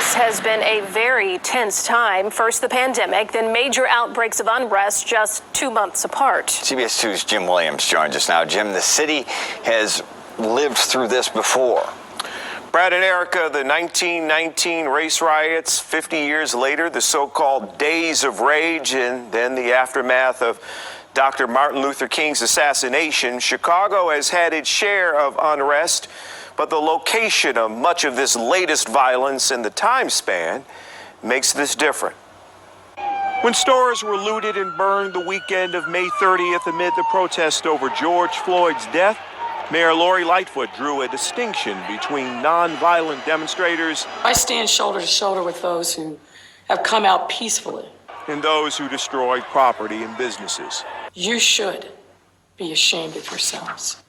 This has been a very tense time. First the pandemic, then major outbreaks of unrest just 2 months apart. CBS 2's Jim Williams joins us now. Jim, the city has lived through this before. Brad and Erica, the 1919 race riots, 50 years later, the so-called Days of Rage, and then the aftermath of Dr. Martin Luther King's assassination. Chicago has had its share of unrest, but the location of much of this latest violence and the time span makes this different. When stores were looted and burned the weekend of May 30th amid the protest over George Floyd's death, Mayor Lori Lightfoot drew a distinction between nonviolent demonstrators. I stand shoulder to shoulder with those who have come out peacefully. And those who destroyed property and businesses. You should be ashamed of yourselves.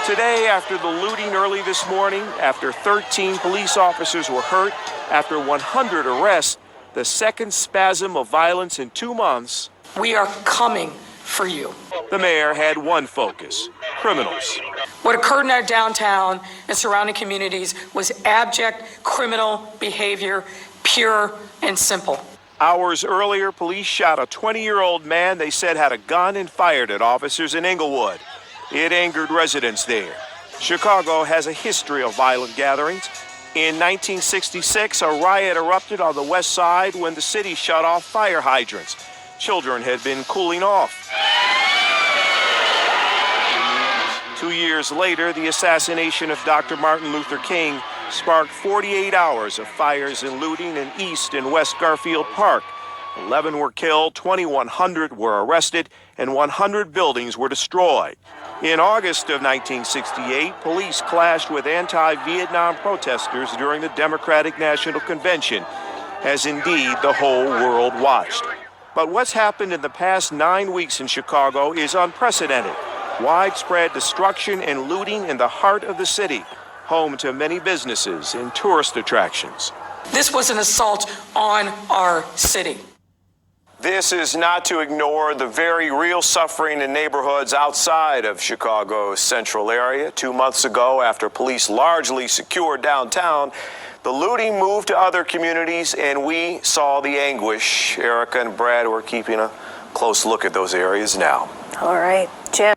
Today, after the looting early this morning, after 13 police officers were hurt, after 100 arrests, the second spasm of violence in 2 months. We are coming for you. The mayor had one focus: criminals. What occurred in our downtown and surrounding communities was abject criminal behavior, pure and simple. Hours earlier, police shot a 20-year-old man they said had a gun and fired at officers in Inglewood. It angered residents there. Chicago has a history of violent gatherings. In 1966, a riot erupted on the west side when the city shut off fire hydrants. Children had been cooling off. 2 years later, the assassination of Dr. Martin Luther King sparked 48 hours of fires and looting in East and West Garfield Park. 11 were killed, 2,100 were arrested, and 100 buildings were destroyed. In August of 1968, police clashed with anti-Vietnam protesters during the Democratic National Convention, as indeed the whole world watched. But what's happened in the past 9 weeks in Chicago is unprecedented. Widespread destruction and looting in the heart of the city, home to many businesses and tourist attractions. This was an assault on our city. This is not to ignore the very real suffering in neighborhoods outside of Chicago's central area. 2 months ago, after police largely secured downtown, the looting moved to other communities, and we saw the anguish. Erica and Brad were keeping a close look at those areas now. All right, Jim.